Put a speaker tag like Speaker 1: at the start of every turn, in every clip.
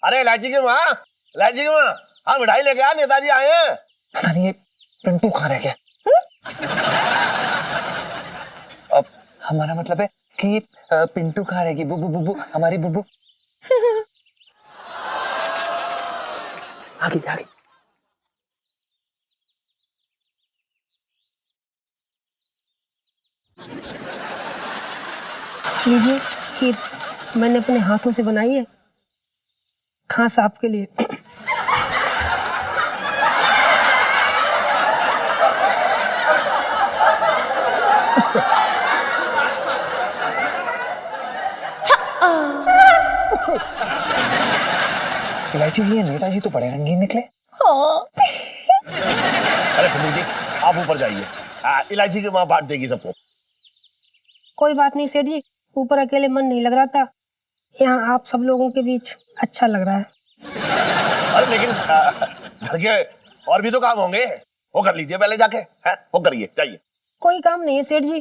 Speaker 1: अरे इलायची की माँ, इलायची की माँ, हाँ मिठाई लेके आ, नेताजी आए हैं।
Speaker 2: पता नहीं ये पिंटू कहाँ रह गया। अब हमारा मतलब है कि पिंटू कहाँ रहेगी? बुबू बुबू, हमारी बुबू। आगे आगे।
Speaker 3: लीजिए, ये मैंने अपने हाथों से बनाई है, खास आपके लिए।
Speaker 2: इलायची जी, नेताजी तो बड़े रंगीन निकले।
Speaker 1: अरे सुनील जी, आप ऊपर जाइए, इलायची की माँ बांट देगी सबको।
Speaker 3: कोई बात नहीं सेठ जी, ऊपर अकेले मन नहीं लग रहा था, यहाँ आप सब लोगों के बीच अच्छा लग रहा है।
Speaker 1: अरे लेकिन घर के और भी तो काम होंगे, वो कर लीजिए पहले जाके, हैं? वो करिए, जाइए।
Speaker 3: कोई काम नहीं है सेठ जी,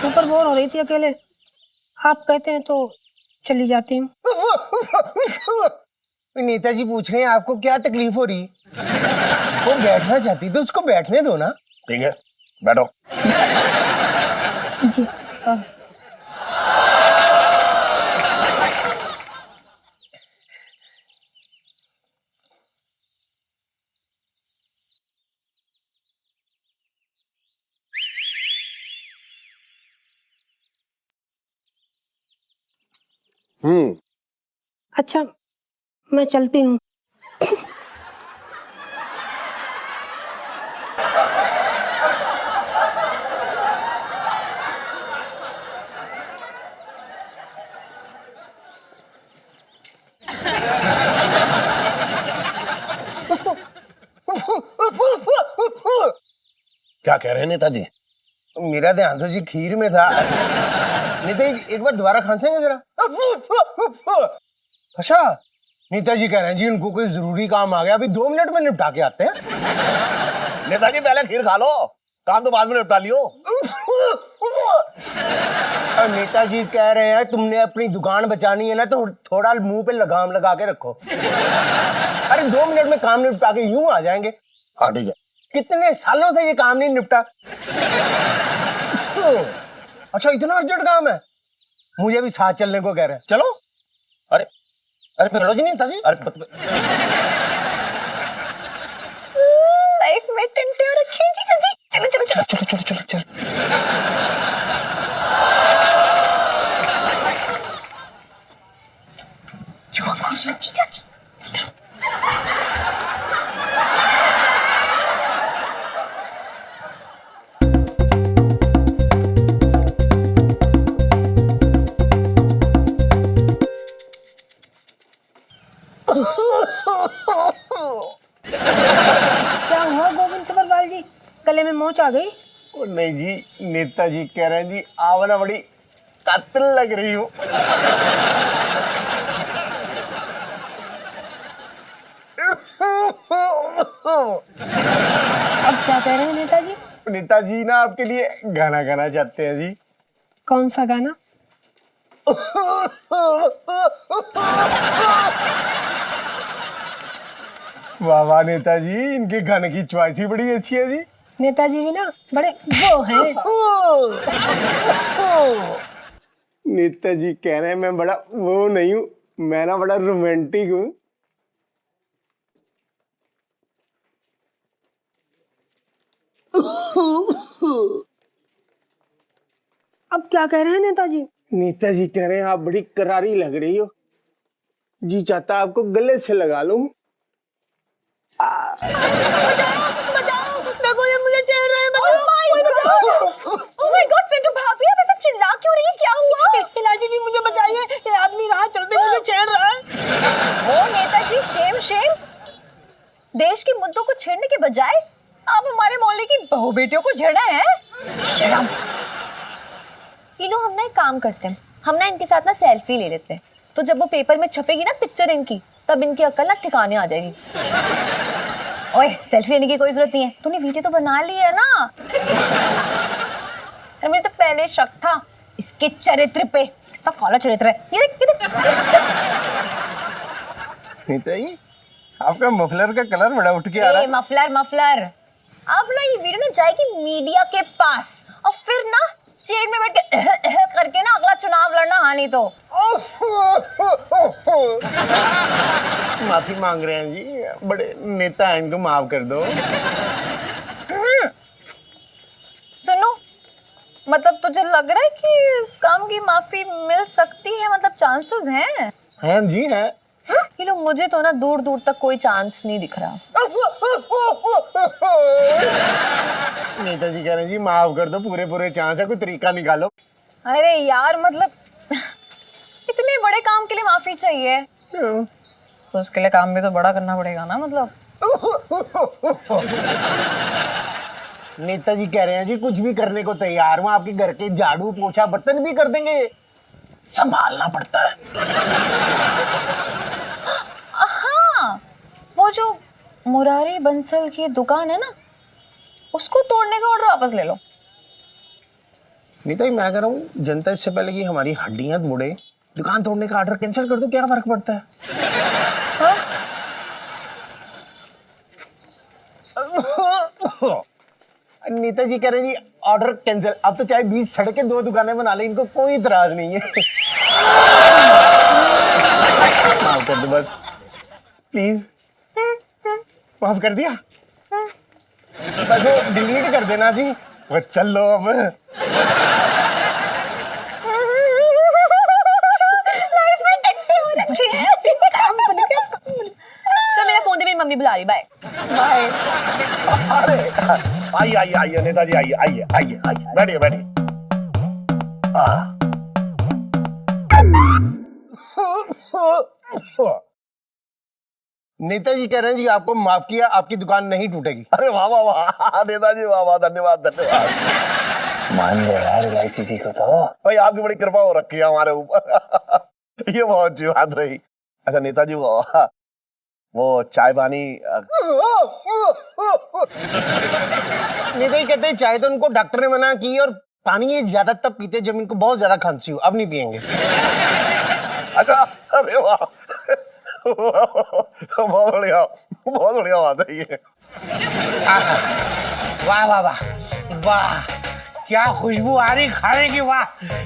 Speaker 3: ऊपर बोर हो रही थी अकेले, आप कहते हैं तो चली जाती हूँ।
Speaker 4: नेताजी पूछ रहे हैं आपको क्या तकलीफ हो रही? वो बैठना चाहती तो उसको बैठने दो ना।
Speaker 1: ठीक है, बैठो।
Speaker 3: जी अच्छा, मैं चलती हूँ।
Speaker 1: क्या कह रहे हैं नेताजी?
Speaker 4: मेरा ध्यान तो जी खीर में था। नेताजी एक बार दोबारा खांसेंगे जरा। अच्छा, नेताजी कह रहे हैं जी उनको कोई जरूरी काम आ गया, अभी 2 मिनट में निपटा के आते हैं।
Speaker 1: नेताजी पहले खीर खा लो, काम तो बाद में निपटा लियो।
Speaker 4: नेताजी कह रहे हैं तुमने अपनी दुकान बचानी है ना तो थोड़ा मुंह पे लगाम लगा के रखो। अरे 2 मिनट में काम निपटा के यूं आ जाएंगे।
Speaker 1: हाँ ठीक है।
Speaker 4: कितने सालों से ये काम नहीं निपटा। अच्छा, इतना अर्जेंट काम है? मुझे भी साथ चलने को कह रहे हैं। चलो।
Speaker 1: अरे अरे
Speaker 4: चलो जी नेताजी।
Speaker 1: अरे
Speaker 5: लाइफ में टंटे और रखी जी जी। चलो चलो चलो
Speaker 2: चलो चलो चलो चलो।
Speaker 3: क्या हुआ गोविंद सभरवाल जी, गले में मोच आ गई?
Speaker 4: ओ नहीं जी, नेताजी कह रहे हैं जी आप ना बड़ी कातिल लग रही हो।
Speaker 3: अब क्या कह रहे हैं नेताजी?
Speaker 4: नेताजी ना आपके लिए गाना गाना चाहते हैं जी।
Speaker 3: कौन सा गाना?
Speaker 4: वाह वाह नेताजी, इनके गाने की चॉइस ही बड़ी अच्छी है जी।
Speaker 3: नेताजी भी ना बड़े वो हैं।
Speaker 4: नेताजी कह रहे हैं मैं बड़ा वो नहीं हूँ, मैं ना बड़ा रोमांटिक हूँ।
Speaker 3: अब क्या कह रहे हैं नेताजी?
Speaker 4: नेताजी कह रहे हैं आप बड़ी करारी लग रही हो, जी चाहता आपको गले से लगा लूं।
Speaker 3: देखो ये मुझे छेड़ रहे हैं, बचाओ।
Speaker 5: ओह माय गॉड पिंटू भाभी, आप ऐसा चिल्ला क्यों रही हैं? क्या हुआ?
Speaker 3: इलायची जी मुझे बचाइए, ये आदमी राह चलते मुझे छेड़ रहा है।
Speaker 5: ओ नेताजी, शेम शेम। देश के मुद्दों को छेड़ने के बजाय आप हमारे मोहल्ले की बहू बेटियों को छेड़ा है। शर्म। ये लो, हम ना एक काम करते हैं, हम ना इनके साथ ना सेल्फी ले लेते हैं, तो जब वो पेपर में छपेगी ना पिक्चर इनकी, तब इनकी अक्ल ना ठिकाने आ जाएगी। ओए, सेल्फी लेने की कोई जरूरत नहीं है, तूने वीडियो तो बना ली है ना। मुझे तो पहले शक था इसके चरित्र पे, कितना काला चरित्र है। ये देख, ये देख।
Speaker 4: नीता जी आपका मफलर का कलर बड़ा उठ के आ रहा
Speaker 5: ए
Speaker 4: है।
Speaker 5: मफलर मफलर, अब ना ये वीडियो ना जाएगी मीडिया के पास और फिर ना चेयर में बैठ के करके ना अगला चुनाव लड़ना। हाँ नहीं तो
Speaker 4: माफी मांग रहे हैं जी, बड़े नेता हैं, इनको माफ कर दो।
Speaker 5: सुनो, मतलब तुझे लग रहा है कि इस काम की माफी मिल सकती है, मतलब चांसेस हैं?
Speaker 4: हाँ जी है।
Speaker 5: ये लोग, मुझे तो ना दूर दूर तक कोई चांस नहीं दिख रहा।
Speaker 4: नेता जी कह रहे हैं जी माफ कर दो, पूरे पूरे चांस है, कोई तरीका निकालो।
Speaker 5: अरे यार मतलब इतने बड़े काम के लिए माफी चाहिए तो उसके लिए काम भी तो बड़ा करना पड़ेगा ना। मतलब
Speaker 4: नेताजी कह रहे हैं जी कुछ भी करने को तैयार हूँ, आपके घर के झाड़ू पोछा बर्तन भी कर देंगे, संभालना पड़ता है।
Speaker 5: हाँ, वो जो मुरारी बंसल की दुकान है ना, उसको तोड़ने का ऑर्डर वापस ले लो।
Speaker 4: नेताजी मैं कह रहा हूँ जनता इससे पहले कि हमारी हड्डियां तोड़े, दुकान तोड़ने का ऑर्डर कैंसिल कर दो, क्या फर्क पड़ता है। नेताजी कह रहे हैं जी ऑर्डर कैंसिल, अब तो चाहे 20 सड़कें 2 दुकानें बना ले, इनको कोई इतराज नहीं है। माफ कर दो बस प्लीज, माफ कर दिया, बस वो डिलीट कर देना जी, वो चल लो अब।
Speaker 5: तो मेरा फोन दे, मेरी मम्मी बुला रही। Bye bye.
Speaker 1: अरे आइए आइए आइए नेताजी, आइए आइए आइए आइए, बैठिए बैठिए।
Speaker 4: नेताजी कह रहे हैं जी आपको माफ किया, आपकी दुकान नहीं टूटेगी।
Speaker 1: अरे वाह वाह वाह नेताजी, वाह वाह, धन्यवाद धन्यवाद।
Speaker 2: मान गए यार इलायची जी को तो।
Speaker 1: भाई आपकी बड़ी कृपा हो रखी है हमारे ऊपर। ये बहुत अच्छी बात रही। अच्छा नेताजी वो चाय पानी
Speaker 4: नेताजी कहते हैं चाय तो उनको डॉक्टर ने मना की, और पानी ये ज्यादा तब पीते जब इनको बहुत ज्यादा खांसी हो, अब नहीं पियेंगे।
Speaker 1: अच्छा, अरे वाह बहुत बढ़िया बात है ये।
Speaker 4: वाह वाह वाह वाह, क्या खुशबू आ रही खाने की, वाह।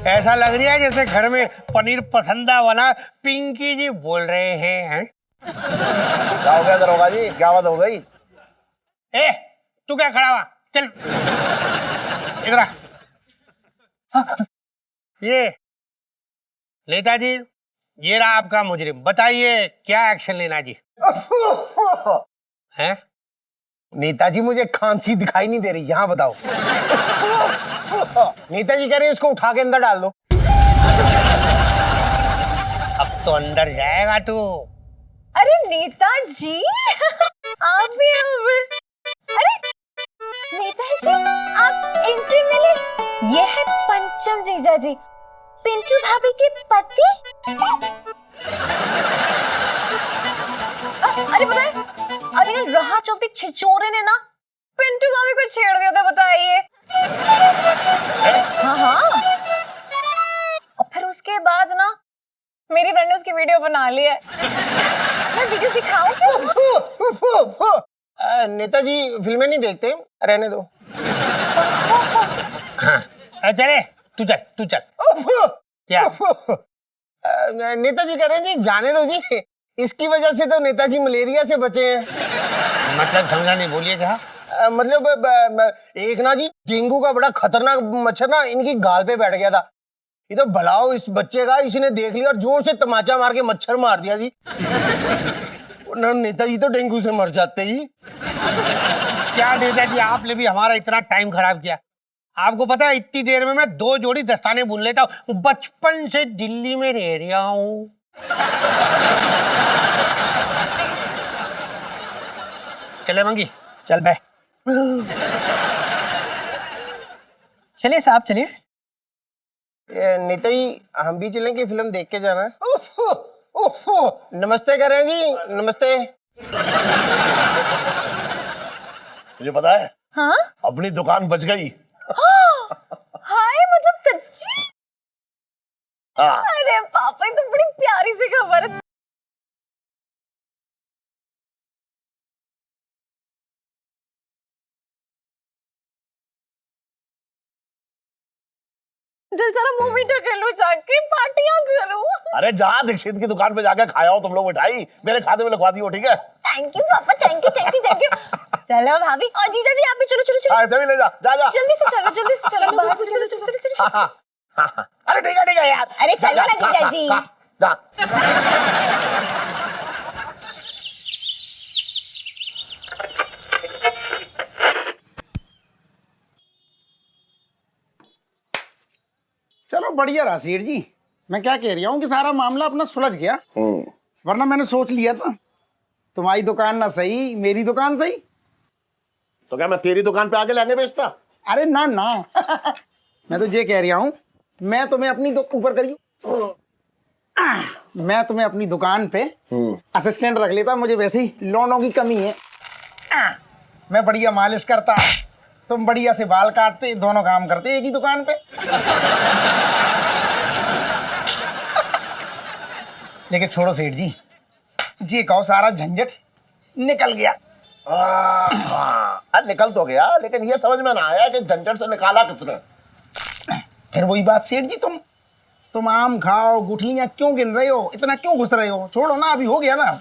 Speaker 4: ऐसा लग रहा है जैसे घर में पनीर पसंदा बना, पिंकी जी बोल रहे हैं।
Speaker 1: क्या हो गया दरोगा जी, क्या बात हो गई?
Speaker 4: ए तू क्या खड़ा हुआ, चल इधर आ। ये नेताजी, ये रहा आपका मुजरिम, बताइए क्या एक्शन लेना जी। हैं? नेताजी मुझे खांसी दिखाई नहीं दे रही, यहाँ बताओ। नेताजी कह रहे हैं इसको उठा के अंदर डाल दो। अब तो अंदर जाएगा तू।
Speaker 5: अरे नेताजी आप भी अरे नेताजी आप इनसे मिले, ये है पंचम जीजा जी, पिंटू भाभी के पति। अरे पता है अभी ना राह चलती छिछोरे ने ना पिंटू भाभी को छेड़ दिया था, बताइए। हाँ हाँ, और फिर उसके बाद ना मेरी फ्रेंड ने उसकी वीडियो बना ली है। मैं वीडियो दिखाऊं क्या?
Speaker 4: नेताजी फिल्में नहीं देखते, रहने दो। चले तू चल। क्या? नेताजी कह रहे हैं जी जाने दो जी, इसकी वजह से तो नेताजी मलेरिया से बचे हैं। मतलब समझा नहीं, बोलिए क्या? मतलब एक ना जी डेंगू का बड़ा खतरनाक मच्छर ना इनकी गाल पे बैठ गया था, ये तो भलाओ इस बच्चे का, इसी ने देख लिया और जोर से तमाचा मार के मच्छर मार दिया जी। नेताजी तो डेंगू से मर जाते ही। क्या नेताजी आपने भी हमारा इतना टाइम खराब किया। आपको पता है इतनी देर में मैं 2 जोड़ी दस्ताने बुन लेता हूँ, बचपन से दिल्ली में रह रहा हूँ। चले मंगी, चल बे। चलिए साहब चलिए। नेताजी हम भी चलेंगे, फिल्म देख के जाना है। नमस्ते कर रहे हैं जी, नमस्ते।
Speaker 1: मुझे पता है
Speaker 5: हाँ
Speaker 1: अपनी दुकान बच गई।
Speaker 5: हाय, मतलब सच्ची?
Speaker 1: हाँ
Speaker 5: अरे पापा, ये तो बड़ी प्यारी सी खबर है। दिल जरा मुंह मीठा कर लो, जाके पार्टियां करूं।
Speaker 1: अरे जा दीक्षित की दुकान पे जाके खाया हो तुम लोग मिठाई, मेरे खाते में लिखवा दियो, ठीक है?
Speaker 5: थैंक यू पापा, thank you thank you thank you. चलो भाभी और जीजा जी, आप भी चलो चलो चलो।
Speaker 1: हाँ, भी ले जा जा जा।
Speaker 5: जल्दी से चलो, जल्दी से चलो, बाहर चलो चलो चलो चलो।
Speaker 1: हाँ, हाँ, हाँ, हाँ। अरे ठीक है यार।
Speaker 5: अरे चलो ना जीजा जी।
Speaker 1: जा।
Speaker 6: चलो बढ़िया रहा सेठ जी। मैं क्या कह रहा हूँ कि सारा मामला अपना सुलझ गया, वरना मैंने सोच लिया था तुम्हारी दुकान ना सही, मेरी दुकान सही।
Speaker 1: तो क्या मैं तेरी दुकान पे आके लहंगे बेचता?
Speaker 6: अरे ना ना मैं तो ये कह रहा हूँ, मैं तुम्हें अपनी ऊपर करियो, मैं तुम्हें अपनी दुकान पे असिस्टेंट रख लेता, मुझे वैसे ही लोनों की कमी है। मैं बढ़िया मालिश करता, तुम बढ़िया से बाल काटते, दोनों काम करते एक ही दुकान पे। लेकिन छोड़ो सेठ जी, जी कहो सारा झंझट निकल गया।
Speaker 1: निकल तो गया, लेकिन ये समझ में ना आया कि झंझट से निकाला किसने।
Speaker 6: फिर वही बात सेठ जी, तुम आम खाओ, गुठलियां क्यों गिन रहे हो, इतना क्यों घुस रहे हो? छोड़ो ना, अभी हो गया ना।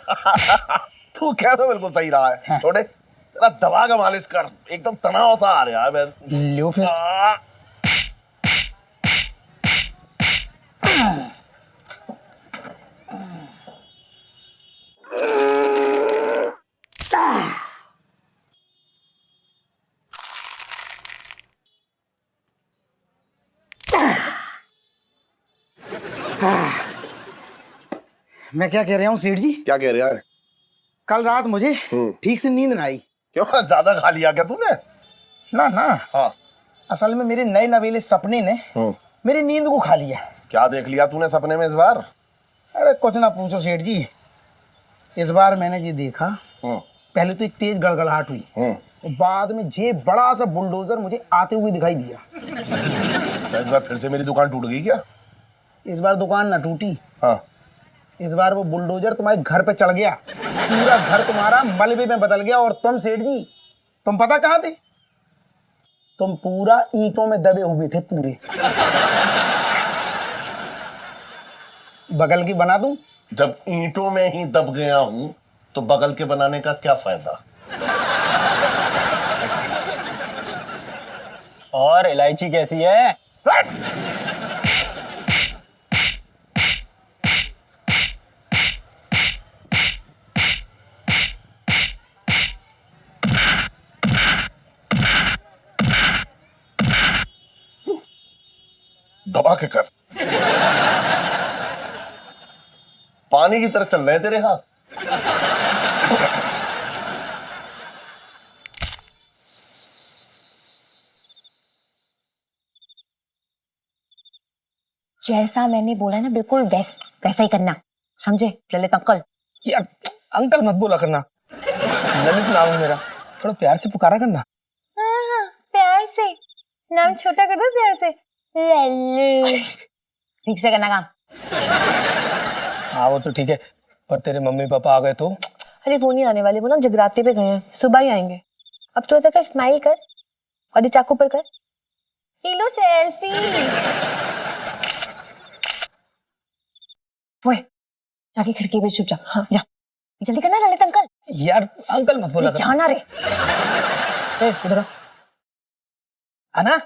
Speaker 1: तू कह तो बिल्कुल सही रहा है। छोड़े, तेरा दवा का मालिश कर, एकदम तनाव सा आ रहा है।
Speaker 6: लो फिर। मैं क्या कह रहा हूँ सेठ जी,
Speaker 1: क्या कह रहा है?
Speaker 6: कल रात मुझे ठीक से नींद ना आई।
Speaker 1: क्यों, ज्यादा खा लिया क्या तूने?
Speaker 6: ना ना,
Speaker 1: हाँ।
Speaker 6: असल में मेरे नए नवेले सपने ने मेरी नींद को खा लिया।
Speaker 1: क्या देख लिया तूने सपने में इस बार?
Speaker 6: अरे कुछ ना पूछो सेठ जी, इस बार मैंने ये देखा, पहले तो एक तेज गड़गड़ाहट हुई, और बाद में ये बड़ा सा बुलडोजर मुझे आते हुए दिखाई दिया।
Speaker 1: तो इस बार फिर से मेरी दुकान टूट गई क्या?
Speaker 6: इस बार दुकान ना टूटी,
Speaker 1: हाँ।
Speaker 6: इस बार वो बुलडोजर तुम्हारे घर पे चढ़ गया, पूरा घर तुम्हारा मलबे में बदल गया। और तुम सेठ जी, तुम पता कहाँ थे? तुम पूरा ईंटों में दबे हुए थे पूरे। बगल की बना दूं?
Speaker 1: जब ईंटों में ही दब गया हूं तो बगल के बनाने का क्या फायदा?
Speaker 2: और इलायची कैसी है?
Speaker 1: दबा के कर। पानी की तरफ चल रहे हैं तेरे हाथ।
Speaker 5: जैसा मैंने बोला ना, बिल्कुल वैसा ही करना, समझे ललित अंकल?
Speaker 2: यार अंकल मत बोला करना, ललित नाम है मेरा, थोड़ा प्यार से पुकारा करना।
Speaker 5: हाँ, प्यार से नाम छोटा कर दो, प्यार से लल्लू। ठीक से करना काम।
Speaker 2: हाँ वो तो ठीक है, पर तेरे मम्मी पापा आ गए तो?
Speaker 5: अरे वो नहीं आने वाले, वो ना जगराते पे गए हैं, सुबह ही आएंगे। अब तो ऐसा कर, स्माइल कर और ये चाकू पर कर, ये लो सेल्फी। वो जाके खिड़की पे छुप जा। हाँ जा, जल्दी करना ललित अंकल।
Speaker 2: यार अंकल मत बोला करना।
Speaker 5: जाना रे।
Speaker 3: इधर आ। आना,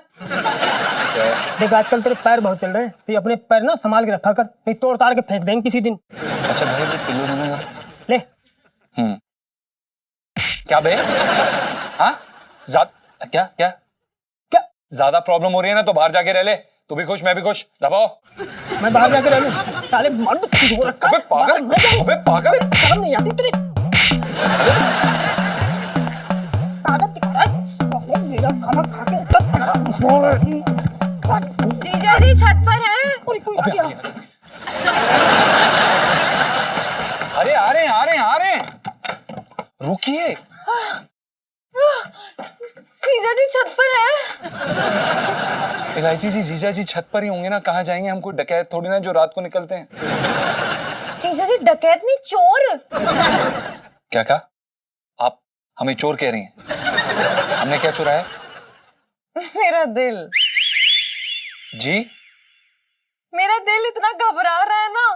Speaker 3: देख आजकल तेरे पैर बहुत चल रहे हैं, तो ये अपने पैर ना संभाल के रखा कर, नहीं तोड़ ताड़ के फेंक देंगे किसी दिन।
Speaker 2: अच्छा भाई ये पिल्लू देने का
Speaker 3: ले।
Speaker 2: क्या बे? हाँ क्या क्या
Speaker 3: क्या
Speaker 2: ज्यादा प्रॉब्लम हो रही है ना तो बाहर जाके रह ले, तू भी खुश मैं भी खुश, दबाओ।
Speaker 3: मैं बाहर जाके रह लूं? साले मर्द हो रखा है।
Speaker 2: अबे पागल, अबे पागल,
Speaker 3: शर्म नहीं आती तेरे? आदत दिखा है। मेरा खाना खा के
Speaker 5: जीजा जी छत पर हैं।
Speaker 2: अरे आ रहे हैं, रुकिए।
Speaker 5: जीजा जी छत पर हैं।
Speaker 2: इलायची जी जीजा जी छत पर ही होंगे ना, कहाँ जाएंगे? हम कोई डकैत थोड़ी ना जो रात को निकलते हैं।
Speaker 5: जीजा जी डकैत नहीं, चोर।
Speaker 2: क्या कहा? आप हमें चोर कह रही हैं? हमने क्या चुराया?
Speaker 5: मेरा दिल।
Speaker 2: जी
Speaker 5: मेरा दिल इतना घबरा रहा है ना,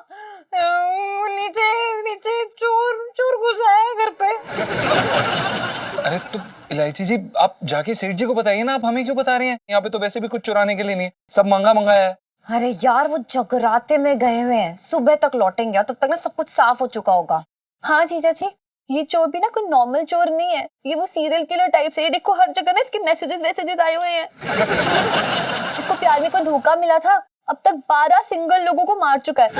Speaker 5: नीचे नीचे चोर चोर घुसा है घर पे।
Speaker 2: अरे तो इलायची जी, आप जाके सेठ जी को बताइए ना, आप हमें क्यों बता रहे हैं? यहाँ पे तो वैसे भी कुछ चुराने के लिए नहीं है, सब महंगा मंगाया है।
Speaker 5: अरे यार वो जगराते में गए हुए हैं, सुबह तक लौटेंगे, तब तक ना सब कुछ साफ हो चुका होगा। हाँ जीजा जी, ये चोर भी ना कोई नॉर्मल चोर नहीं है, ये वो सीरियल किलर टाइप से। ये देखो हर जगह ना इसके मैसेजेस आए हुए हैं। इसको प्यार में कोई धोखा मिला था, अब तक 12 सिंगल लोगों को मार चुका है।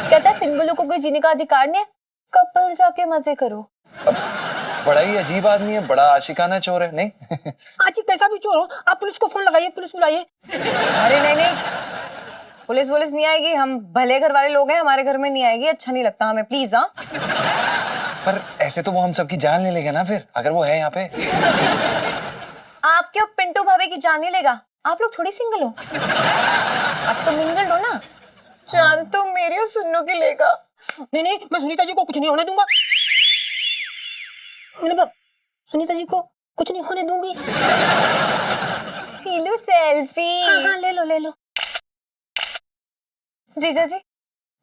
Speaker 5: कहता है सिंगल लोगों को जीने का अधिकार नहीं है, कपल जाके मजे करो।
Speaker 2: बड़ा ही अजीब आदमी है, बड़ा आशिकाना चोर है। नहीं
Speaker 3: आज कैसा भी चोर हो, आप पुलिस को फोन लगाइए, पुलिस बुलाइए।
Speaker 5: अरे नहीं नहीं, पुलिस नहीं आएगी, हम भले घर वाले लोग हैं, हमारे घर में नहीं आएगी, अच्छा नहीं लगता हमें, प्लीज। हाँ
Speaker 2: पर ऐसे तो वो हम सबकी जान ले लेगा ना फिर, अगर वो है यहाँ पे।
Speaker 5: आप क्यों पिंटू भाभी की जान नहीं लेगा? आप लोग थोड़ी सिंगल हो, आप तो मिंगल हो ना। जान तो मेरी और सुन्नू की लेगा।
Speaker 3: नहीं नहीं, मैं सुनीता जी को कुछ नहीं होने दूंगा। मैंने सुनीता जी को कुछ नहीं होने दूंगी।
Speaker 5: लो सेल्फी।
Speaker 3: हाँ, ले लो ले लो।
Speaker 5: जीजा जी,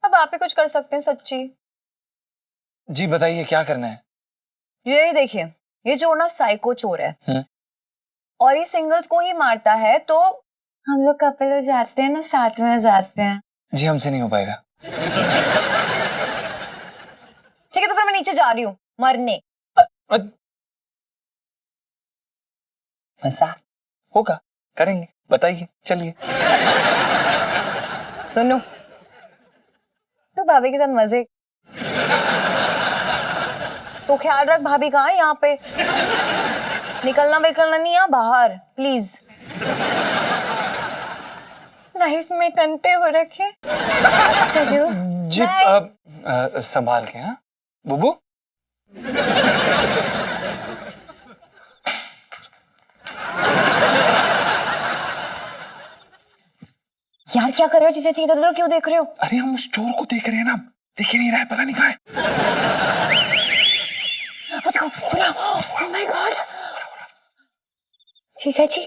Speaker 5: अब आप ही कुछ कर सकते हैं सच्ची।
Speaker 2: जी बताइए क्या करना है?
Speaker 5: ये देखिए, ये चोर ना साइको चोर है और ये सिंगल्स को ही मारता है, तो हम लोग कपल हो जाते हैं ना, साथ में हो जाते हैं।
Speaker 2: जी हमसे नहीं हो पाएगा।
Speaker 5: ठीक है, तो फिर मैं नीचे जा रही हूँ मरने।
Speaker 2: मजाक होगा, करेंगे, बताइए, चलिए।
Speaker 5: सुनो, तो भाभी के साथ मजे। तो ख्याल रख, भाभी कहाँ है यहाँ पे? निकलना नहीं है बाहर, प्लीज। लाइफ में टंटे हो रखे। चलो
Speaker 2: जी संभाल के। हाँ बुबू।
Speaker 5: यार क्या कर रहे हो जीजा जी, इधर क्यों देख रहे हो?
Speaker 2: अरे हम उस चोर को देख रहे हैं ना, दिख ही नहीं रहा है, पता नहीं कहाँ है।
Speaker 5: Oh my God! जीजा जी,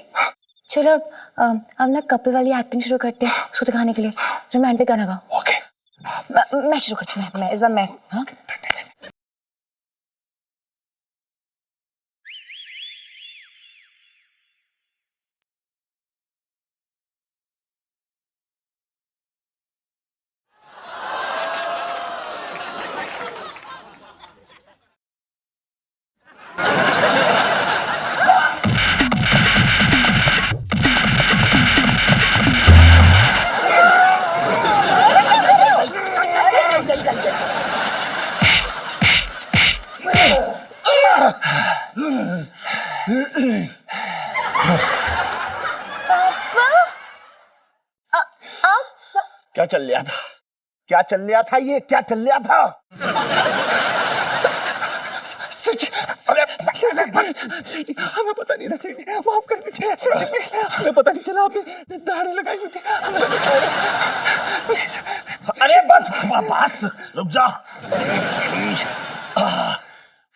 Speaker 5: चलो अब ना कपल वाली एक्टिंग शुरू करते हैं, उसको दिखाने के लिए। रोमांटिक गाना गाओ।
Speaker 2: ओके
Speaker 5: मैं शुरू करती हूँ, मैं इस बार मैं। हाँ
Speaker 1: क्या चल रहा था? क्या चल रहा था? ये क्या चल रहा था?
Speaker 2: सेठ जी हमें पता नहीं था, सेठ जी माफ कर दीजिए, हमें पता नहीं चला, आपने दाढ़ी लगाई हुई थी।
Speaker 1: अरे बस रुक जा।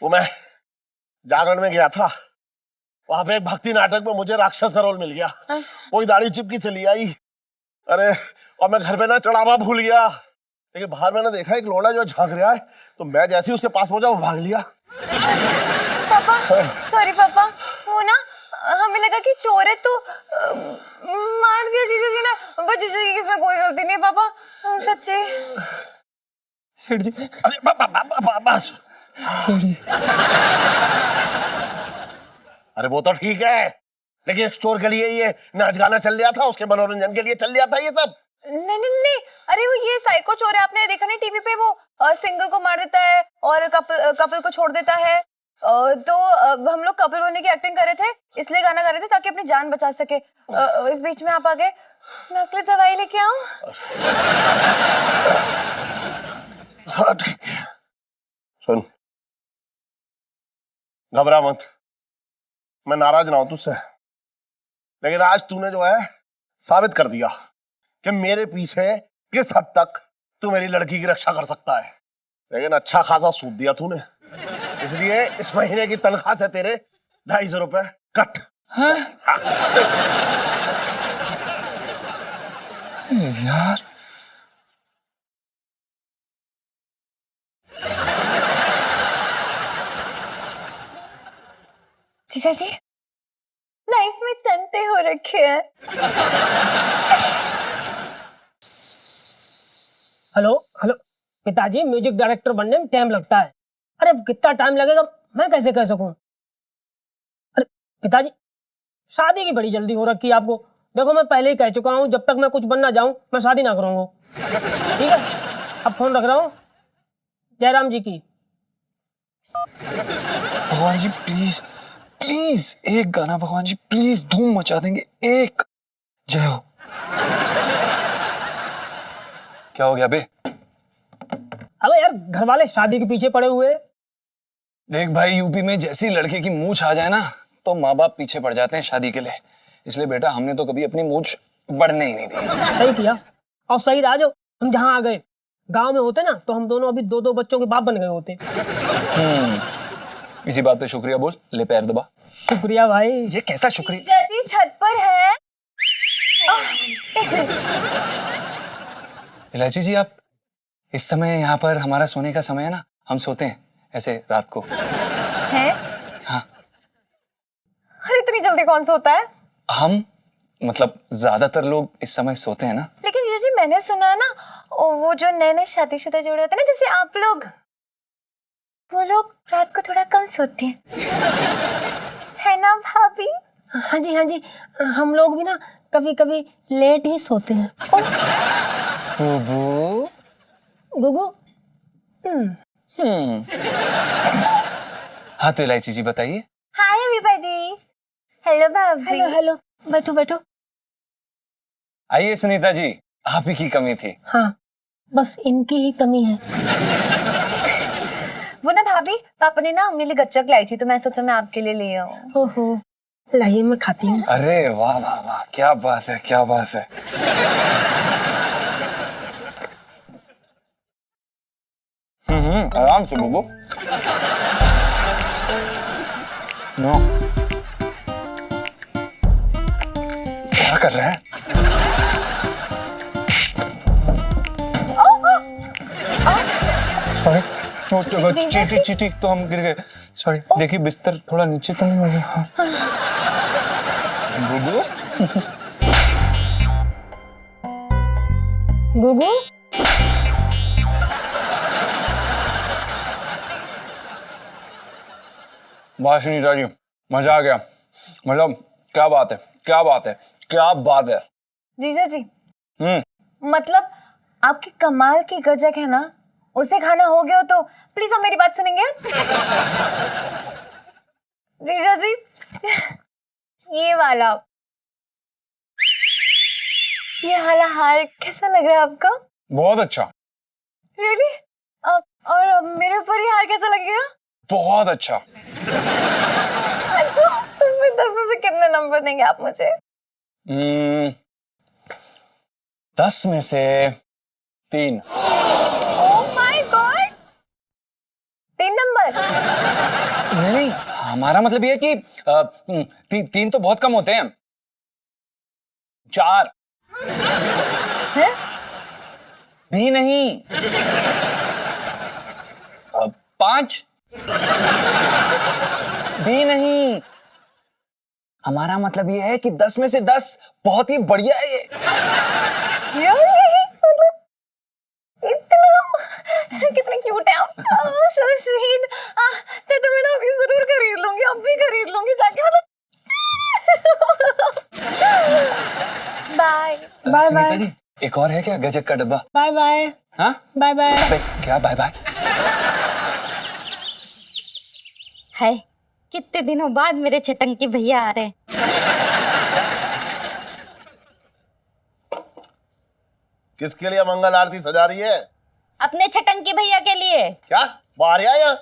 Speaker 1: वो मैं जागरण में गया था, वहां पे एक भक्ति नाटक में मुझे राक्षस का रोल मिल गया। वही दाढ़ी चिपकी चली आई। अरे और मैं घर पे ना चढ़ावा भूल गया, लेकिन बाहर मैंने देखा एक लौंडा जो झांक रहा है, तो मैं जैसे ही उसके पास पहुंचा वो भाग लिया।
Speaker 5: पापा, सॉरी पापा, वो ना हमें लगा कि चोर है तो मार दिया जीजा जी ने, बस जीजा जी की इसमें कोई गलती नहीं है पापा, सच्ची।
Speaker 2: सेठ जी
Speaker 1: अरे बस
Speaker 2: सेठ जी,
Speaker 1: अरे वो तो ठीक है, लेकिन इस चोर के लिए ये नाच गाना चल रहा था, उसके मनोरंजन के लिए चल रहा था ये सब।
Speaker 5: नहीं, अरे वो ये साइको चोर है, आपने देखा नहीं टीवी पे, वो सिंगल को मार देता है और कपल को छोड़ देता है। तो हम लोग कपल बनने की एक्टिंग कर रहे थे, इसलिए गाना गा रहे थे ताकि अपनी जान बचा सके। इस बीच में आप आ गए, नकली दवाई लेके आऊं?
Speaker 1: सुन, घबरा मत, मैं नाराज ना हूं तुझसे, लेकिन आज तूने जो है साबित कर दिया कि मेरे पीछे किस हद तक तू मेरी लड़की की रक्षा कर सकता है। लेकिन अच्छा खासा सूद दिया तूने, इसलिए इस महीने की तनख्वाह से तेरे 250 रुपए कट।
Speaker 2: यार
Speaker 5: जीजा जी लाइफ में तंते हो रखे हैं।
Speaker 3: हेलो हेलो पिताजी, म्यूजिक डायरेक्टर बनने में टाइम लगता है। अरे कितना टाइम लगेगा मैं कैसे कह सकूं? अरे पिताजी, शादी की बड़ी जल्दी हो रखी है आपको। देखो मैं पहले ही कह चुका हूं, जब तक मैं कुछ बनना जाऊं मैं शादी ना करूंगा। ठीक है, अब फोन रख रहा हूं। जयराम जी की।
Speaker 2: भगवान जी प्लीज प्लीज एक गाना, भगवान जी प्लीज, धूम मचा देंगे एक। जय हो। क्या हो गया बे?
Speaker 3: अबे यार घर वाले शादी के पीछे पड़े हुए।
Speaker 2: देख भाई, यूपी में जैसी लड़के की मूंछ आ जाए ना तो माँ बाप पीछे पड़ जाते हैं शादी के लिए। इसलिए बेटा हमने तो कभी अपनी मूंछ बढ़ने ही नहीं दी।
Speaker 3: सही किया और सही रहा जो हम जहाँ आ गए। गांव में होते ना तो हम दोनों अभी दो दो बच्चों के बाप बन गए होते।
Speaker 2: इसी बात पे शुक्रिया बोल, ले पैर दबा।
Speaker 3: शुक्रिया भाई।
Speaker 2: ये कैसा शुक्रिया?
Speaker 5: जीजा जी छत पर है।
Speaker 2: इलायची जी, आप इस समय यहाँ पर, हमारा सोने का समय है ना, हम सोते हैं ऐसे रात को।
Speaker 5: है?
Speaker 2: हाँ।
Speaker 5: अरे इतनी जल्दी कौन सोता है?
Speaker 2: हम मतलब ज्यादातर लोग इस समय सोते हैं ना।
Speaker 5: लेकिन जीजा जी मैंने सुना है ना, वो जो नए नए शादीशुदा जोड़े होते हैं ना, जैसे आप लोग, वो लोग रात को थोड़ा कम सोते हैं। है ना भाभी?
Speaker 3: हाँ जी, हम लोग भी ना कभी कभी लेट ही सोते हैं।
Speaker 2: बुबू।
Speaker 3: गुगु।
Speaker 2: हाँ तो इलायची जी बताइए।
Speaker 5: Hi everybody. हेलो भाभी।
Speaker 3: हेलो हेलो, बैठो बैठो।
Speaker 2: आइए सुनीता जी, आप ही की कमी थी।
Speaker 3: हाँ, बस इनकी ही कमी है।
Speaker 5: वो ना भाभी, पापा ने ना मेरे लिए गच्चक लाई थी तो मैं सोचा मैं आपके लिए ले आऊं।
Speaker 3: ओहो, लाइए मैं खाती हूँ।
Speaker 2: अरे वाह वाह वाह, क्या बात है, क्या बात है। आराम से बुबू। नो, क्या कर रहे हैं? सॉरी, चीटी चीटी तो हम गिर गए। सॉरी, देखिए बिस्तर थोड़ा नीचे तो नहीं हो गया। हाँ। बुबू।
Speaker 3: गुगु।
Speaker 2: वाह सुनीता जी, मजा आ गया। मतलब क्या बात है, क्या बात है, क्या बात है।
Speaker 5: जीजा जी, मतलब आपकी कमाल की गजक है ना, उसे खाना हो गया हो तो प्लीज आप मेरी बात सुनेंगे? जीजा जी, ये वाला, ये वाला हार कैसा लग रहा है आपका?
Speaker 2: बहुत अच्छा।
Speaker 5: रियली? और मेरे ऊपर ये हार कैसा लगेगा?
Speaker 2: बहुत अच्छा।
Speaker 5: अच्छा, तो फिर 10 में से कितने नंबर देंगे आप मुझे?
Speaker 2: 10 में से 3।
Speaker 5: Oh my God, 3 number?
Speaker 2: नहीं नहीं, हमारा मतलब ये है कि 3 तो बहुत कम होते हैं। 4
Speaker 5: है?
Speaker 2: भी नहीं, 5 भी नहीं। हमारा मतलब ये है कि 10 में से 10 बहुत ही बढ़िया है ये।
Speaker 5: Really? मतलब इतना कितने क्यूट है आप। so sweet। तो मैं ना अभी जरूर खरीद लूंगी, अब भी खरीद लूंगी जाके, मतलब। Bye
Speaker 3: bye
Speaker 2: Sunita
Speaker 3: bye.
Speaker 2: जी, एक और है क्या गजक का डब्बा?
Speaker 3: Bye bye.
Speaker 2: हाँ
Speaker 3: बाय बाय।
Speaker 2: अबे, क्या बाय बाय?
Speaker 7: है कितने दिनों बाद मेरे चटंकी भैया आ रहे हैं।
Speaker 1: किसके लिए मंगल आरती सजा रही है?
Speaker 7: अपने चटंकी भैया के लिए।
Speaker 1: क्या बाहर आ यहाँ?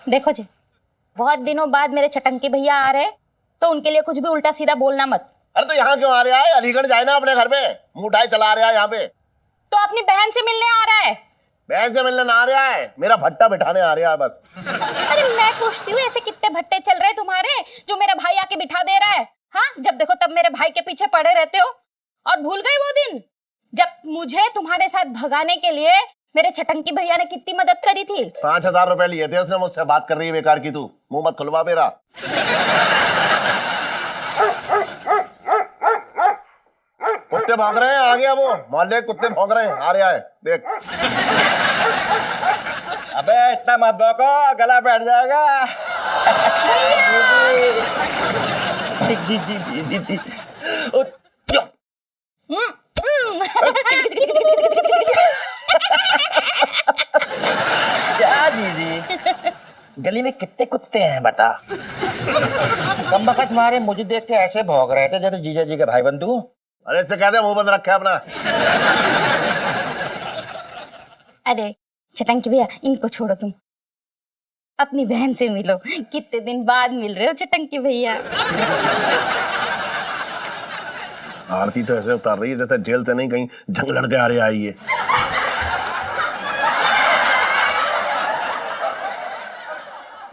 Speaker 7: देखो जी, बहुत दिनों बाद मेरे चटंकी भैया आ रहे हैं तो उनके लिए कुछ भी उल्टा सीधा बोलना मत।
Speaker 1: अरे तो यहाँ क्यों आ रहा है? अलीगढ़ जाए ना अपने घर पे, मुंह उठाए चला रहा है यहाँ पे।
Speaker 7: तो अपनी बहन से मिलने आ रहा है।
Speaker 1: बहन से मिलने ना आ रहा है, मेरा भट्टा बिठाने आ रहा है बस।
Speaker 7: अरे मैं पूछती हूँ, ऐसे कितने भट्टे चल रहे हैं तुम्हारे जो मेरा भाई आके बिठा दे रहा है? हाँ, जब देखो तब मेरे भाई के पीछे पड़े रहते हो। और भूल गए वो दिन जब मुझे तुम्हारे साथ भगाने के लिए मेरे छटंकी भैया ने कितनी मदद करी थी।
Speaker 1: 5,000 रुपए लिए थे उसने मुझसे। बात कर रही है बेकार की तू। मुंह मत खुलवा मेरा। कुत्ते भौंक रहे हैं, आ गया वो। मोहल्ले के कुत्ते भौंक रहे हैं, आ रहा है, देख।
Speaker 4: अबे इतना मत भौंको, गला बैठ जाएगा। जी जी जी जी जी। क्या जी गली में कितने कुत्ते हैं बता। कम बखत मारे मुझे देख के ऐसे भौंक रहे थे जैसे जीजा जी के भाई बंधु।
Speaker 1: अरे इससे कहते हैं मुंह बंद रखे अपना।
Speaker 7: अरे छटंकी भैया, इनको छोड़ो, तुम अपनी बहन से मिलो। कितने दिन बाद मिल रहे हो छटंकी भैया।
Speaker 1: आरती तो ऐसे उतार रही है जैसे जेल से नहीं कहीं जंग लड़के आ रहे आई है।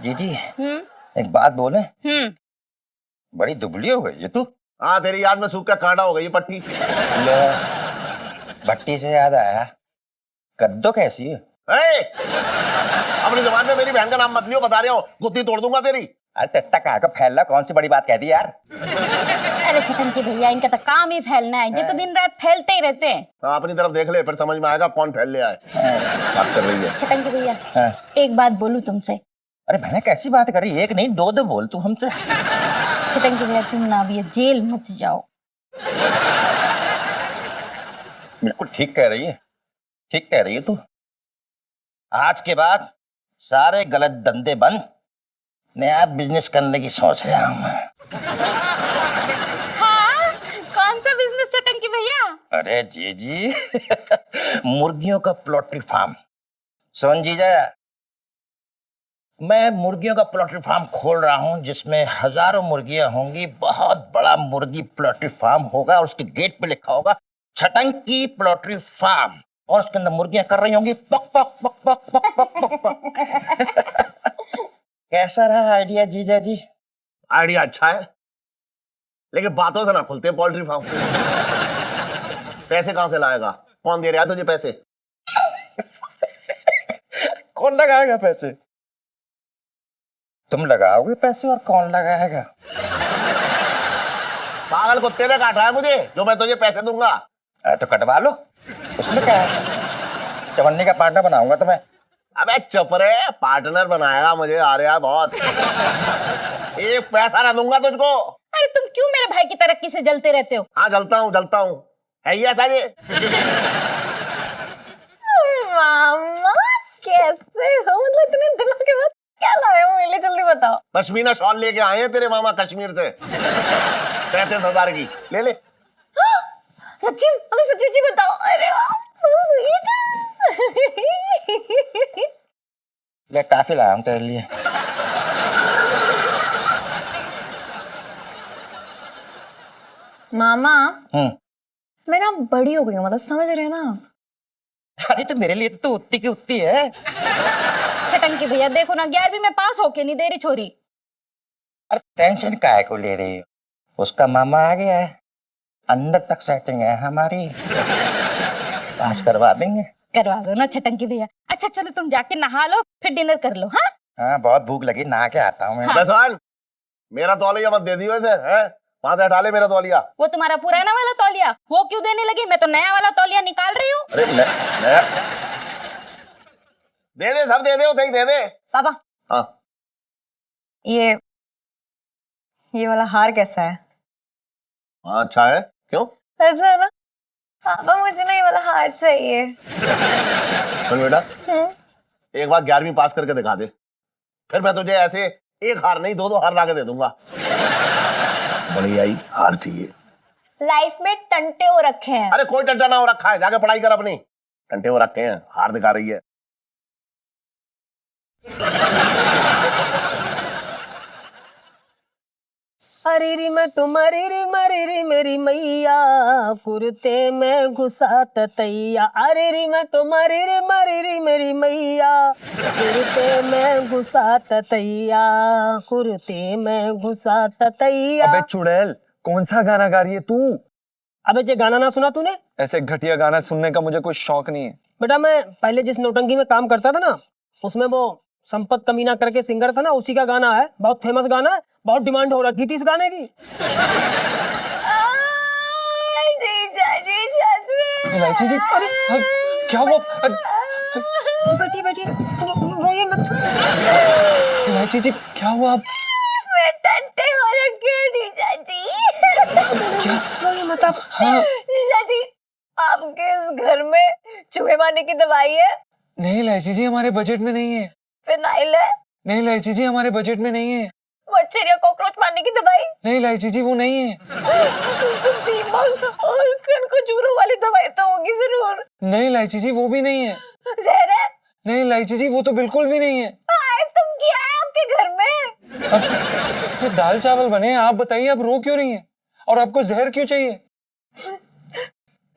Speaker 4: जीजी एक बात बोले, बड़ी दुबली हो गई है तू।
Speaker 1: हाँ, तेरी याद में सूख का कांटा हो गई है पट्टी।
Speaker 4: ले, भट्टी से याद आया, कद्दू कैसी है?
Speaker 1: अपनी जबान में मेरी बहन का नाम मत लियो, बता रहा हूँ, गुत्ती तोड़ दूंगा तेरी।
Speaker 4: अरे तेता कहाँ का फैल, कौन सी बड़ी बात कह दी यार।
Speaker 7: अरे छटंकी भैया, इनका तो काम ही फैलना है। ये तो दिन रात फैलते ही रहते हैं।
Speaker 1: हाँ, अपनी तरफ देख ले, फिर समझ में आएगा कौन फैल ले आए। बात कर रही है
Speaker 7: छटंकी भैया,
Speaker 4: हाँ।
Speaker 7: एक बात बोलूं तुमसे।
Speaker 4: अरे मैंने कैसी बात करी, एक नहीं दो दो बोल तू हमसे।
Speaker 7: छटंकी भैया, तुम ना भी जेल मत जाओ।
Speaker 4: बिल्कुल ठीक कह रही है, ठीक कह रही है तू। आज के बाद सारे गलत धंधे बंद, नया बिजनेस करने की सोच रहा हूं मैं।
Speaker 7: हाँ, कौन सा बिजनेस छटंकी भैया?
Speaker 4: अरे जी मुर्गियों का पोल्ट्री फार्म। सोन जीजा, मैं मुर्गियों का पोल्ट्री फार्म खोल रहा हूं जिसमें हजारों मुर्गियां होंगी। बहुत बड़ा मुर्गी पोल्ट्री फार्म होगा और उसके गेट पे लिखा होगा छटंकी पोल्ट्री फार्म, और उसके अंदर मुर्गियां कर रही होंगी पक पक पक पक पक पक पक पक। कैसा रहा आइडिया जीजा जी?
Speaker 1: आइडिया अच्छा है, लेकिन बातों से ना खुलते हैं पोल्ट्री फार्म। पैसे कहां से लाएगा? कौन दे रहा है तुझे पैसे?
Speaker 4: कौन लगाएगा पैसे? तुम लगाओगे पैसे और कौन लगाएगा?
Speaker 1: पागल कुत्ते ने काटा है मुझे जो मैं तुझे पैसे दूंगा।
Speaker 4: अरे तो कटवा लो, उसमें क्या है? चवन्नी का पार्टनर बनाऊंगा तुम्हें।
Speaker 1: अबे चुप रे, पार्टनर बनाएगा मुझे, आ रहा है बहुत। एक पैसा ना दूंगा तुझको।
Speaker 7: अरे तुम क्यों मेरे भाई की तरक्की से जलते रहते हो?
Speaker 1: हाँ, जलता हूँ। है ही ऐसा ये।
Speaker 5: मामा कैसे हो? मतलब इतने दिनों के बाद क्या लाए हो मेरे लिए, जल्दी बताओ।
Speaker 1: पश्मीना शॉल लेके आए हैं तेरे मामा कश्मीर से, 35,000 की। ले ले।
Speaker 5: सच्ची, मतलब सच्ची बताओ। अरे वाह, so sweet।
Speaker 4: ले काफी लाया हूं तेरे लिए।
Speaker 5: मामा मैं ना बड़ी हो गई हूँ, मतलब समझ रहे हो ना।
Speaker 4: अरे तो मेरे लिए तो उतनी की उतनी है।
Speaker 7: छटंकी भैया देखो ना, 11वीं में पास होके नहीं दे रही छोरी।
Speaker 4: अरे टेंशन काहे को ले रही हो? उसका मामा आ गया है, अंदर तक सेटिंग है हमारी, पास करवा देंगे।
Speaker 7: करवा दो ना छटंकी भैया। अच्छा चलो तुम जाके नहा लो, फिर डिनर कर लो। हाँ
Speaker 4: हाँ, बहुत भूख लगी, नहा के आता हूँ मैं।
Speaker 7: हाँ।
Speaker 1: बसवान, मेरा तौलिया मत दे दियो इसे, हैं? वहां से हटा ले मेरा तौलिया।
Speaker 7: वो तुम्हारा पुराना वाला तौलिया, वो क्यों देने लगी? मैं तो नया वाला तौलिया निकाल रही हूँ।
Speaker 4: अरे
Speaker 1: दे दे, सब दे दे, सही दे दे।
Speaker 5: पापा
Speaker 1: हाँ,
Speaker 5: ये वाला हार कैसा है?
Speaker 1: हाँ अच्छा है। क्यों?
Speaker 5: अच्छा है ना? पापा मुझे ना ये वाला हार चाहिए।
Speaker 1: सुन बेटा, एक बार 11वीं पास करके दिखा दे, फिर मैं तुझे ऐसे एक हार नहीं 2-2 हार ला के दे दूंगा। बढ़िया ही हार चाहिए।
Speaker 5: लाइफ में टंटे हो रखे हैं।
Speaker 1: अरे कोई टंटा ना हो रखा है, जाके पढ़ाई कर अपनी। टंटे हो रखे हैं, हार दिखा रही है।
Speaker 3: अरे री मैं तुम्हारी री मरी री मेरी मैया, कुर्ते में घुसा तैया। अरे री मैं तुम्हारी री मरी री मेरी मैया, कुर्ते में घुसा तैया, कुर्ते में घुसा तैया।
Speaker 2: अबे चुड़ैल, कौन सा गाना गा रही है तू?
Speaker 3: अबे ये गाना ना सुना तूने?
Speaker 2: ऐसे घटिया गाना सुनने का मुझे कोई शौक नहीं है।
Speaker 3: बेटा मैं पहले जिस नौटंकी में काम करता था ना, उसमें वो संपत कमीना करके सिंगर था ना, उसी का गाना है, बहुत फेमस गाना है, बहुत डिमांड हो रही थी इस गाने की।
Speaker 2: इलायची जी, क्या हुआ?
Speaker 3: बेटी बेटी रोइए मत।
Speaker 2: इलायची जी क्या हुआ? आप
Speaker 5: टंटे हो रखे हैं जीजा जी।
Speaker 2: क्या?
Speaker 3: रोइए मत आप।
Speaker 2: हाँ
Speaker 5: जीजा जी, आपके इस घर में चूहे मारने की दवाई है?
Speaker 2: नहीं इलायची जी, हमारे बजट में नहीं है।
Speaker 5: फिनाइल है?
Speaker 2: नहीं इलायची जी, हमारे बजट में नहीं है।
Speaker 5: मच्छर या कॉकरोच मारने की दवाई?
Speaker 2: नहीं इलायची जी, वो नहीं है।
Speaker 5: दिमाग और कनखजूरों वाली दवाई तो होगी जरूर।
Speaker 2: नहीं इलायची जी, वो भी नहीं है।
Speaker 5: जहर है?
Speaker 2: नहीं इलायची जी, वो तो बिल्कुल भी नहीं है।
Speaker 5: आए तो क्या है आपके घर में?
Speaker 2: ये दाल चावल बने हैं, आप बताइए आप रो क्यों रही हैं? और आपको जहर क्यों चाहिए?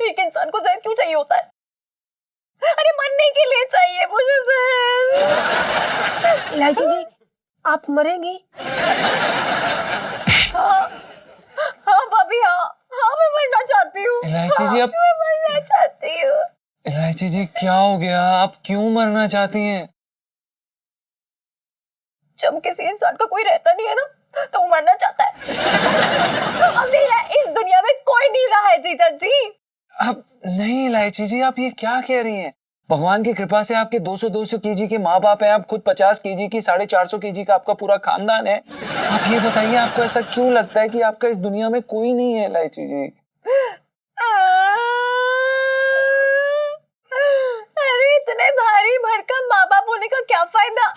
Speaker 5: एक इंसान को जहर क्यों चाहिए होता है? अरे मरने के लिए चाहिए मुझे जहर।
Speaker 3: इलायची जी आप मरेंगी?
Speaker 5: हाँ भाभी, हाँ मैं मरना चाहती हूँ।
Speaker 2: इलायची जी, आप-
Speaker 5: मैं मरना चाहती हूँ।
Speaker 2: इलायची जी क्या हो गया? आप क्यों मरना चाहती हैं?
Speaker 5: जब किसी इंसान का कोई रहता नहीं है ना, तो वो मरना चाहता है। अब मेरा इस दुनिया में कोई नहीं रहा है जीजा जी।
Speaker 2: आप नहीं इलायची जी, आप ये क्या कह रही हैं? भगवान की कृपा से आपके 200 केजी के माँ बाप हैं, आप खुद 50 केजी की, 450 केजी का आपका पूरा खानदान है। आप ये बताइए आपको ऐसा क्यों लगता है कि आपका इस दुनिया में कोई नहीं है इलायची जी?
Speaker 5: अरे इतने भारी भरकम माँ बाप होने का क्या फायदा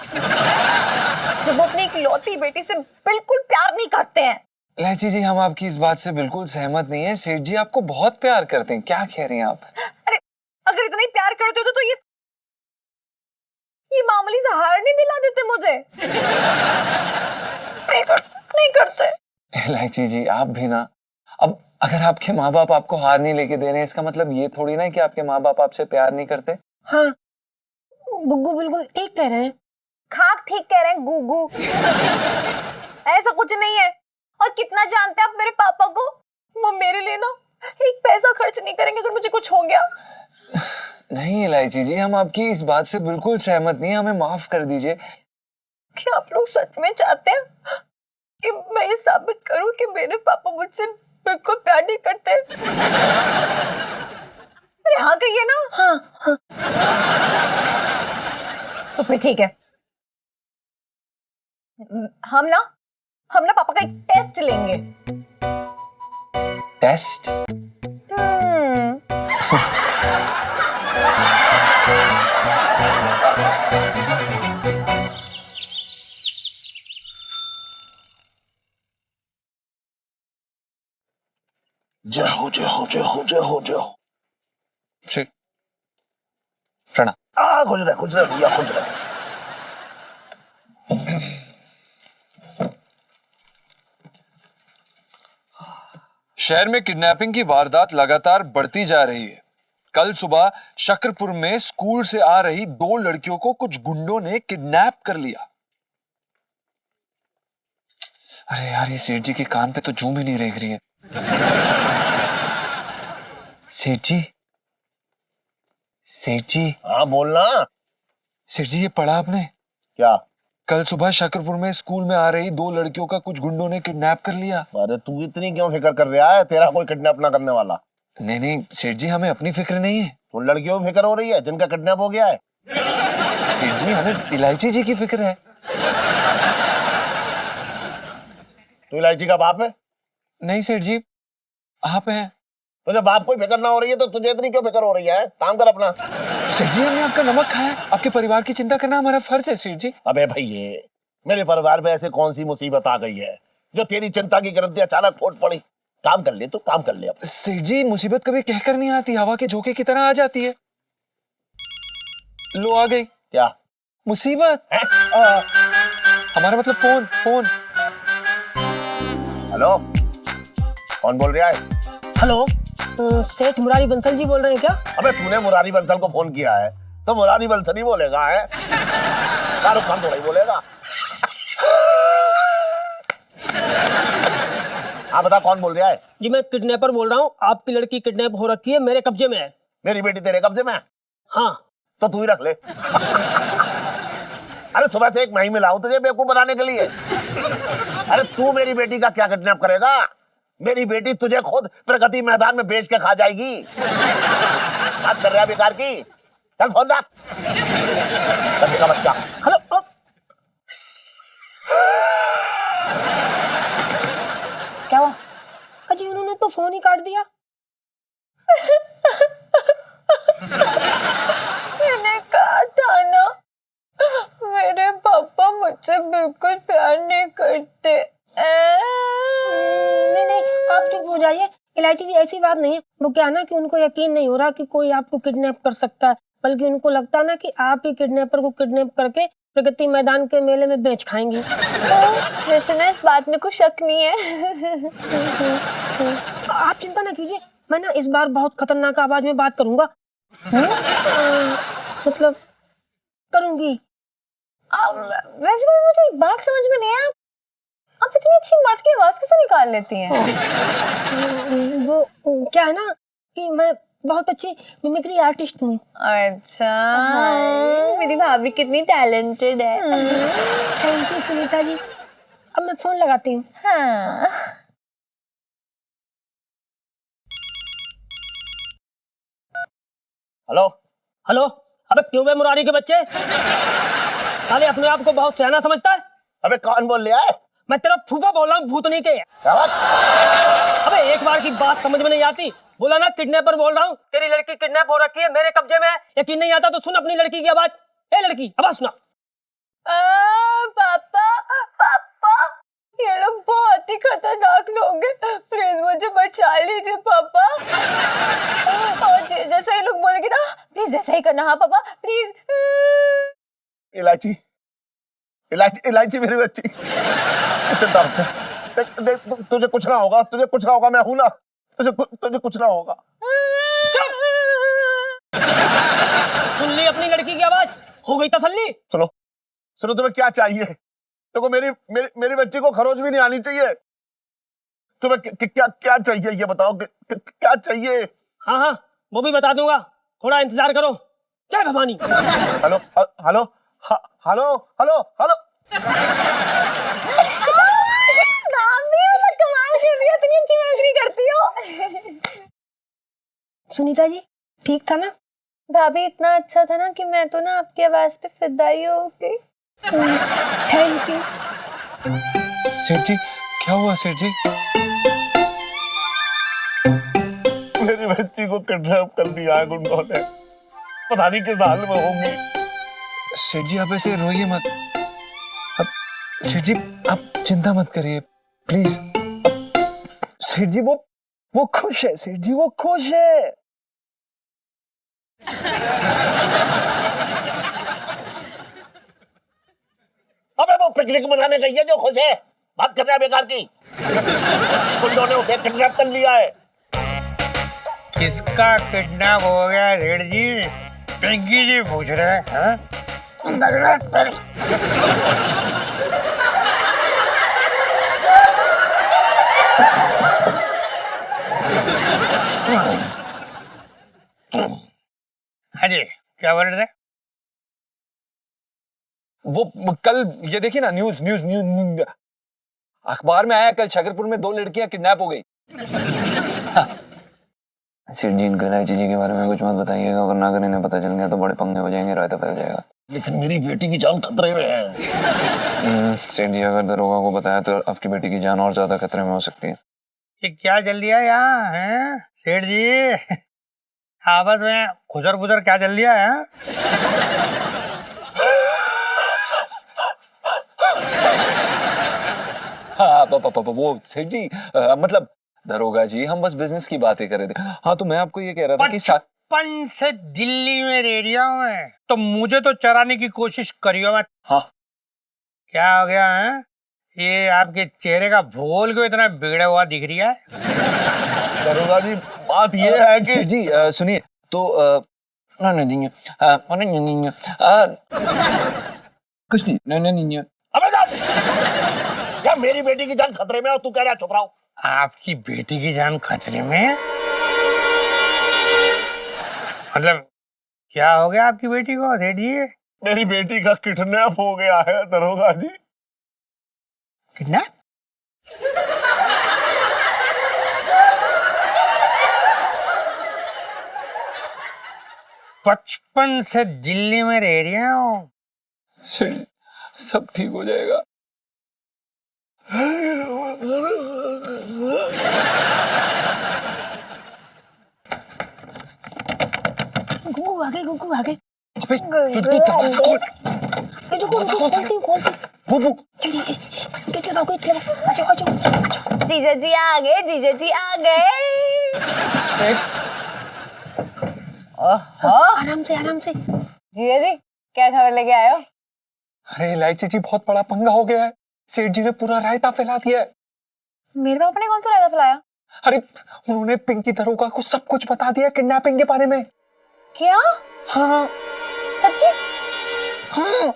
Speaker 5: जब वो अपनी इकलौती बेटी से बिल्कुल प्यार नहीं करते हैं।
Speaker 2: इलायची जी, हम आपकी इस बात से बिल्कुल सहमत नहीं है। सेठ जी आपको बहुत प्यार करते हैं। क्या कह रही हैं आप?
Speaker 5: अरे अगर इतना ही प्यार करते हो तो ये मामूली सा हार नहीं दिला देते मुझे? नहीं करते।
Speaker 2: इलायची जी आप भी ना, अब अगर आपके माँ बाप आपको हार नहीं लेके दे रहे हैं, इसका मतलब ये थोड़ी ना है कि आपके माँ बाप आपसे प्यार नहीं करते।
Speaker 3: हाँ गुग्गू बिल्कुल ठीक कह रहे हैं।
Speaker 5: खाक ठीक कह रहे हैं गुगू। ऐसा कुछ नहीं है। और कितना जानते हैं आप मेरे पापा को? वो मेरे लिए ना एक पैसा खर्च नहीं करेंगे अगर मुझे कुछ हो गया।
Speaker 2: नहीं इलायची जी, हम आपकी इस बात से बिल्कुल सहमत नहीं है, हमें माफ कर दीजिए।
Speaker 5: क्या आप लोग सच में चाहते हैं कि मैं ये साबित करूं कि मेरे पापा मुझसे बिल्कुल प्यार नहीं करते? अरे हाँ कहिए ना।
Speaker 3: हाँ
Speaker 5: तो फिर ठीक है, हम ना पापा का एक टेस्ट लेंगे।
Speaker 2: टेस्ट?
Speaker 1: जय हो जय हो जय हो जय हो जय हो।
Speaker 2: सेठ प्रणाम।
Speaker 1: खुश रहे भैया, खुश रहे।
Speaker 2: शहर में किडनैपिंग की वारदात लगातार बढ़ती जा रही है। कल सुबह शकरपुर में स्कूल से आ रही 2 लड़कियों को कुछ गुंडों ने किडनैप कर लिया। अरे यार, ये सेठ जी के कान पे तो जूं भी नहीं रेंग रही है। सेठ जी, सेठ जी,
Speaker 1: हाँ बोलना।
Speaker 2: सेठ जी ये पढ़ा आपने?
Speaker 1: क्या?
Speaker 2: कल सुबह शकरपुर में स्कूल में आ रही 2 लड़कियों का कुछ गुंडों ने किडनैप कर लिया।
Speaker 1: अरे तू इतनी क्यों फिक्र कर रहा है? तेरा कोई किडनैप ना करने वाला।
Speaker 2: नहीं नहीं सेठ जी, हमें अपनी फिक्र नहीं है।
Speaker 1: उन लड़कियों की फिक्र हो रही है जिनका किडनैप हो गया है।
Speaker 2: सेठ जी, हमें इलायची जी की फिक्र है।
Speaker 1: तू इलायची का बाप है?
Speaker 2: नहीं सेठ जी, आप हैं।
Speaker 1: तुझे बाप कोई फिक्र ना हो रही है तो तुझे इतनी क्यों फिक्र हो रही है? काम कर अपना।
Speaker 2: सेठ जी, हमने आपका नमक खाया है। आपके परिवार की चिंता करना हमारा फर्ज है सेठ जी।
Speaker 1: अबे भाई, ये मेरे परिवार में ऐसे कौन सी मुसीबत आ गई है जो तेरी चिंता की ग्रंथि अचानक फूट पड़ी? काम कर ले, तू काम कर ले अपना।
Speaker 2: सेठ जी, मुसीबत कभी कहकर नहीं आती, हवा के झोंके की तरह आ जाती है। लो आ गई
Speaker 1: क्या
Speaker 2: मुसीबत। हमारा मतलब फोन। फोन।
Speaker 1: हेलो, कौन बोल रहा है?
Speaker 3: हेलो सेठ मुरारी बंसल जी बोल रहे हैं क्या?
Speaker 1: अबे तूने मुरारी बंसल को फोन किया है तो मुरारी बंसल ही बोलेगा है? शाहरुख खान थोड़ा ही बोलेगा। हाँ बता, कौन बोल रहा है?
Speaker 3: जी मैं किडनैपर बोल रहा हूँ, आपकी लड़की किडनैप हो रखी है, मेरे कब्जे में है।
Speaker 1: मेरी बेटी तेरे कब्जे में है?
Speaker 3: हाँ।
Speaker 1: तो तू ही रख ले। अरे सुबह से एक मही में लाऊं तुझे बेवकूफ बनाने के लिए। अरे तू मेरी बेटी का क्या किडनैप करेगा? मेरी बेटी तुझे खुद प्रगति मैदान में बेच के खा जाएगी। बात कर रहा है बेकार की? चल फोन रख। कभी का बच्चा।
Speaker 3: हेलो।
Speaker 5: क्या हुआ?
Speaker 3: अजी उन्होंने तो फोन ही काट दिया।
Speaker 5: मैंने कहा था ना, मेरे पापा मुझसे बिल्कुल प्यार नहीं करते।
Speaker 3: नहीं नहीं, आप चुप हो जाइए। इलायची जी ऐसी बात नहीं है, वो क्या ना कि उनको यकीन नहीं हो रहा कि कोई आपको किडनैप कर सकता है, बल्कि उनको लगता है ना कि आप ही किडनैपर को किडनैप करके प्रगति मैदान के मेले में बेच खाएंगी।
Speaker 5: वैसे ना इस बात में कुछ शक नहीं है।
Speaker 3: आप चिंता ना कीजिए, मैं ना इस बार बहुत खतरनाक आवाज में बात करूंगा। मतलब करूंगी।
Speaker 5: वैसे भी मुझे एक बात समझ में नहीं आया, आप इतनी अच्छी मर्द की आवाज कैसे निकाल लेती हैं?
Speaker 3: वो क्या है ना कि मैं बहुत अच्छी मिमिक्री आर्टिस्ट हूँ।
Speaker 5: अच्छा, मेरी भाभी कितनी टैलेंटेड है।
Speaker 3: Thank you Sunita ji. अब मैं फोन लगाती हूँ।
Speaker 5: हाँ।
Speaker 1: हेलो।
Speaker 3: हेलो। अबे क्यों बे मुरारी के बच्चे, साले अपने आप को बहुत सयाना समझता है।
Speaker 1: अबे कौन बोल रहा है?
Speaker 3: मैं तेरा फूफा बोल रहा हूँ, भूतनी के।
Speaker 1: क्या बात?
Speaker 3: अबे एक बार की बात समझ में नहीं आती? बोला ना किडनैपर बोल रहा हूँ, तेरी लड़की किडनैप हो रखी है, मेरे कब्जे में है। यकीन नहीं आता तो सुन अपनी लड़की की आवाज। ए लड़की, आवाज सुना।
Speaker 5: पापा पापा, ये लोग बहुत ही खतरनाक लोग हैं, प्लीज मुझे बचा लीजिए पापा। और जैसा ये लोग बोलेंगे ना, प्लीज ऐसा ही करना। हाँ पापा प्लीज।
Speaker 1: इलायची, इलायची, इलायची मेरी बच्ची। चिंता मत कर। देख तुझे कुछ ना होगा, तुझे कुछ ना होगा, मैं हूं ना। तुझे कुछ ना होगा।
Speaker 3: सुन ली अपनी लड़की की आवाज, हो गई तसल्ली।
Speaker 1: सुनो सुनो, तुम्हें क्या चाहिए? देखो मेरी मेरी मेरी बच्ची को खरोच भी नहीं आनी चाहिए। तुम्हें क्या क्या चाहिए ये बताओ, क्या चाहिए?
Speaker 3: हाँ हाँ वो भी बता दूंगा, थोड़ा इंतजार करो। क्या Bhavani?
Speaker 1: Hello hello hello hello hello.
Speaker 5: भाभी मतलब कमाल कर दिया, इतनी अच्छी मिमिक्री करती हो।
Speaker 3: सुनीता जी ठीक था ना?
Speaker 5: भाभी इतना अच्छा था ना कि मैं तो ना आपकी आवाज पे फिदा ही हो गई।
Speaker 3: Thank you.
Speaker 2: सेठ जी क्या हुआ सेठ जी?
Speaker 1: मेरी बच्ची को किडनैप कर दिया है गुंडों ने, पता नहीं किस हाल में होंगी।
Speaker 2: सेठ जी आप ऐसे रोइए मत। अब सेठ जी आप चिंता मत करिए प्लीज। सेठ जी वो खुश है, सेठ जी वो खुश है।
Speaker 1: अबे वो पिकनिक मनाने गई है जो खुश है, बात कर रहा है बेकार की। गुंडों ने उसे किडनैप कर लिया है।
Speaker 8: किसका किडनैप हो गया सेठ जी? पिंकी जी पूछ रहे हैं। हाँ जी क्या बोल रहे थे?
Speaker 2: वो कल ये देखिए ना न्यूज न्यूज न्यूज अखबार में आया, कल शकरपुर में 2 लड़कियां किडनैप हो गई। सेठ जी इनको इलायची जी के बारे में कुछ मत बताइएगा, वरना अगर इन्हें पता चल गया तो बड़े पंगे हो जाएंगे, रायता फैल जाएगा।
Speaker 1: लेकिन मेरी बेटी की जान खतरे में है।
Speaker 2: सेठ जी अगर दरोगा को बताया तो आपकी बेटी की जान और ज्यादा खतरे में हो सकती है।
Speaker 8: ये क्या चल रहा है यहाँ है सेठ जी? आपस में खुजर बुजर क्या चल रहा है?
Speaker 2: हाँ वो सेठ जी मतलब दरोगा जी हम बस बिजनेस की बातें कर रहे थे। हाँ तो मैं आपको ये कह रहा था कि
Speaker 8: 55 से दिल्ली में रेडियो में तो मुझे तो चराने की कोशिश करियो मत।
Speaker 2: हाँ
Speaker 8: क्या हो गया है? ये आपके चेहरे का भूगोल क्यों इतना बिगड़ा हुआ दिख रहा है?
Speaker 1: दरोगा जी बात ये है कि
Speaker 2: सेठ जी सुनिए तो कुछ नहीं।
Speaker 1: अबे जा! क्या मेरी बेटी की जान खतरे में और तू कह रहा है चुप रहो?
Speaker 8: आपकी बेटी की जान खतरे में है? मतलब क्या हो गया आपकी बेटी को सेठ जी?
Speaker 1: मेरी बेटी का किडनैप हो गया है दरोगा जी।
Speaker 6: किडनैप?
Speaker 8: 55 से दिल्ली में रह रही है वो।
Speaker 2: सेठ जी, सब ठीक हो जाएगा।
Speaker 3: गुगू आ गए, गुगू आ गए।
Speaker 2: अबे तू दरवाजा खोल।
Speaker 3: दरवाजा खोल,
Speaker 2: वो
Speaker 3: जल्दी गेट लगाओ, गेट लगाओ। आ जाओ, आ जाओ।
Speaker 5: जीजा जी आ गए, जीजा जी आ गए।
Speaker 3: आराम से, आराम से।
Speaker 5: जीजा जी क्या खबर लेके आए हो?
Speaker 2: अरे इलायची जी, बहुत बड़ा पंगा हो गया है। सेठ जी ने पूरा रायता फैला दिया है।
Speaker 5: मेरे पापा ने कौन सा रायता फैलाया?
Speaker 2: अरे उन्होंने पिंकी दरोगा को सब कुछ बता दिया किडनैपिंग के बारे में।
Speaker 5: क्या?
Speaker 2: हाँ
Speaker 5: सच्ची?
Speaker 2: हाँ